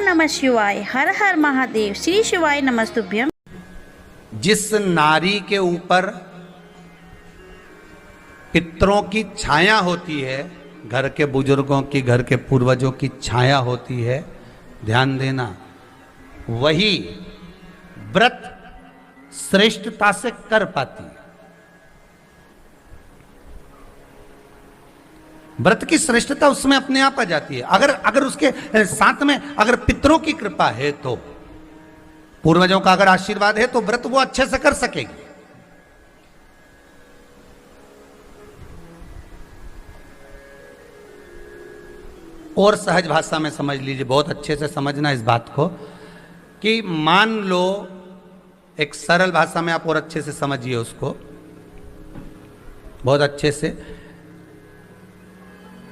नमः शिवाय, हर हर महादेव, श्री शिवाय नमस्तुभ्यम। जिस नारी के ऊपर पितरों की छाया होती है, घर के बुजुर्गों की, घर के पूर्वजों की छाया होती है, ध्यान देना, वही व्रत श्रेष्ठता से कर पाती है। व्रत की श्रेष्ठता उसमें अपने आप आ जाती है। अगर उसके साथ में अगर पितरों की कृपा है, तो पूर्वजों का अगर आशीर्वाद है, तो व्रत वो अच्छे से कर सकेगी। और सहज भाषा में समझ लीजिए, बहुत अच्छे से समझना इस बात को, कि मान लो, एक सरल भाषा में आप और अच्छे से समझिए उसको, बहुत अच्छे से,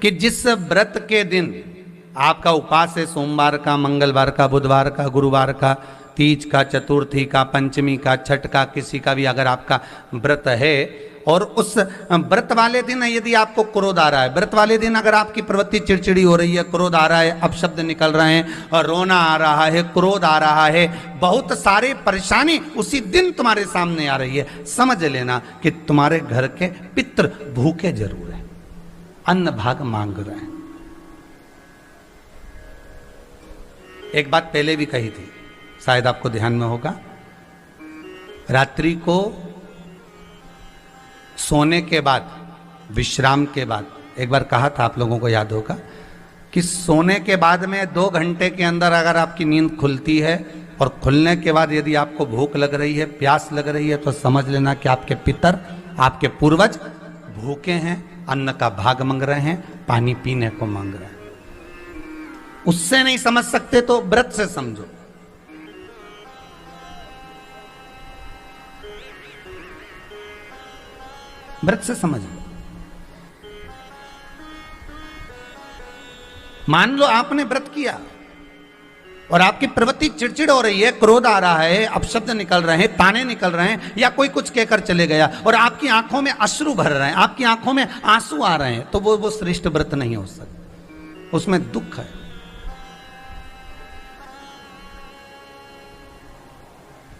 कि जिस व्रत के दिन आपका उपवास है, सोमवार का, मंगलवार का, बुधवार का, गुरुवार का, तीज का, चतुर्थी का, पंचमी का, छठ का, किसी का भी अगर आपका व्रत है, और उस व्रत वाले दिन यदि आपको क्रोध आ रहा है, व्रत वाले दिन अगर आपकी प्रवृत्ति चिड़चिड़ी हो रही है, क्रोध आ रहा है, अपशब्द निकल रहे हैं, और रोना आ रहा है, क्रोध आ रहा है, बहुत सारे परेशानी उसी दिन तुम्हारे सामने आ रही है, समझ लेना कि तुम्हारे घर के पितृ भूखे जरूर हैं, अन्न भाग मांग रहे हैं। एक बात पहले भी कही थी, शायद आपको ध्यान में होगा, रात्रि को सोने के बाद, विश्राम के बाद, एक बार कहा था, आप लोगों को याद होगा, कि सोने के बाद में 2 घंटे के अंदर अगर आपकी नींद खुलती है, और खुलने के बाद यदि आपको भूख लग रही है, प्यास लग रही है, तो समझ लेना कि आपके पितर, आपके पूर्वज भूखे हैं, अन्न का भाग मांग रहे हैं, पानी पीने को मांग रहे हैं। उससे नहीं समझ सकते तो व्रत से समझो। व्रत से समझ लो। मान लो आपने व्रत किया और आपकी प्रवृत्ति चिड़चिड़ हो रही है, क्रोध आ रहा है, अपशब्द निकल रहे हैं, ताने निकल रहे हैं, या कोई कुछ कहकर चले गया, और आपकी आंखों में अश्रु भर रहे हैं, आपकी आंखों में आंसू आ रहे हैं, तो वो श्रेष्ठ व्रत नहीं हो सकता, उसमें दुख है।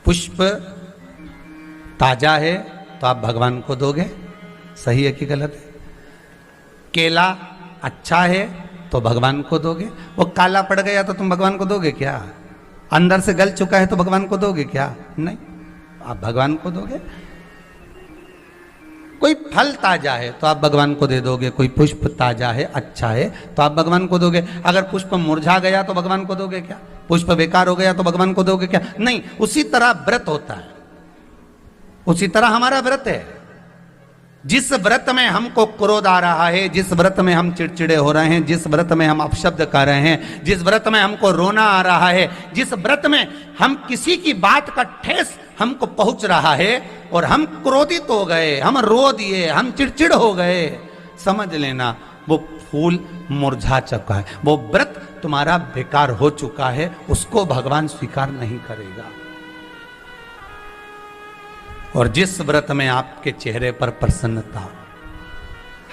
पुष्प ताजा है तो आप भगवान को दोगे, सही है कि गलत है? केला अच्छा है तो भगवान को दोगे, वो काला पड़ गया तो तुम भगवान को दोगे क्या? अंदर से गल चुका है तो भगवान को दोगे क्या? नहीं, आप भगवान को दोगे। कोई फल ताजा है तो आप भगवान को दे दोगे, कोई पुष्प ताजा है, अच्छा है, तो आप भगवान को दोगे। अगर पुष्प मुरझा गया तो भगवान को दोगे क्या? पुष्प बेकार हो गया तो भगवान को दोगे क्या? नहीं। उसी तरह व्रत होता है, उसी तरह हमारा व्रत है। जिस व्रत में हमको क्रोध आ रहा है, जिस व्रत में हम चिड़चिड़े हो रहे हैं, जिस व्रत में हम अपशब्द कर रहे हैं, जिस व्रत में हमको रोना आ रहा है, जिस व्रत में हम किसी की बात का ठेस हमको पहुंच रहा है और हम क्रोधित हो गए, हम रो दिए, हम चिड़चिड़ हो गए, समझ लेना वो फूल मुरझा चुका है, वो व्रत तुम्हारा बेकार हो चुका है, उसको भगवान स्वीकार नहीं करेगा। और जिस व्रत में आपके चेहरे पर प्रसन्नता,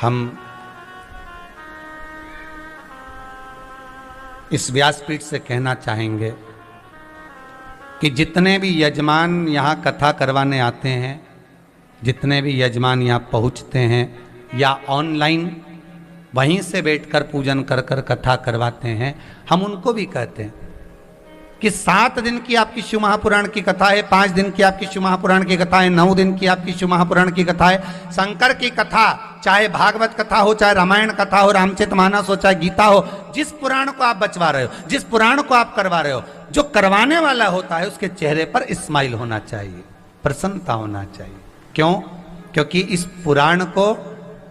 हम इस व्यासपीठ से कहना चाहेंगे कि जितने भी यजमान यहाँ कथा करवाने आते हैं, जितने भी यजमान यहाँ पहुँचते हैं, या ऑनलाइन वहीं से बैठकर पूजन कर कर कथा करवाते हैं, हम उनको भी कहते हैं कि 7 दिन की आपकी शिव महापुराण की कथा है, 5 दिन की आपकी शिव महापुराण की कथा है, 9 दिन की आपकी शिव महापुराण की कथा है। शंकर की कथा, चाहे भागवत कथा हो, चाहे रामायण कथा हो, रामचरितमानस हो, चाहे गीता हो, जिस पुराण को आप बचवा रहे हो, जिस पुराण को आप करवा रहे हो, जो करवाने वाला होता है उसके चेहरे पर स्माइल होना चाहिए, प्रसन्नता होना चाहिए। क्यों? क्योंकि इस पुराण को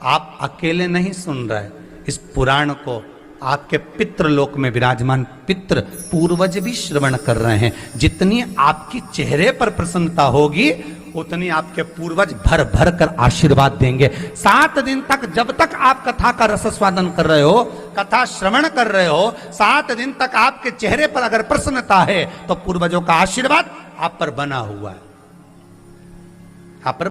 आप अकेले नहीं सुन रहे, इस पुराण को आपके पितृलोक में विराजमान पितृ पूर्वज भी श्रवण कर रहे हैं। जितनी आपकी चेहरे पर प्रसन्नता होगी, उतनी आपके पूर्वज भर भर कर आशीर्वाद देंगे। 7 दिन तक, जब तक आप कथा का रसस्वादन कर रहे हो, कथा श्रवण कर रहे हो, 7 दिन तक आपके चेहरे पर अगर प्रसन्नता है, तो पूर्वजों का आशीर्वाद आप पर बना हुआ है, आप पर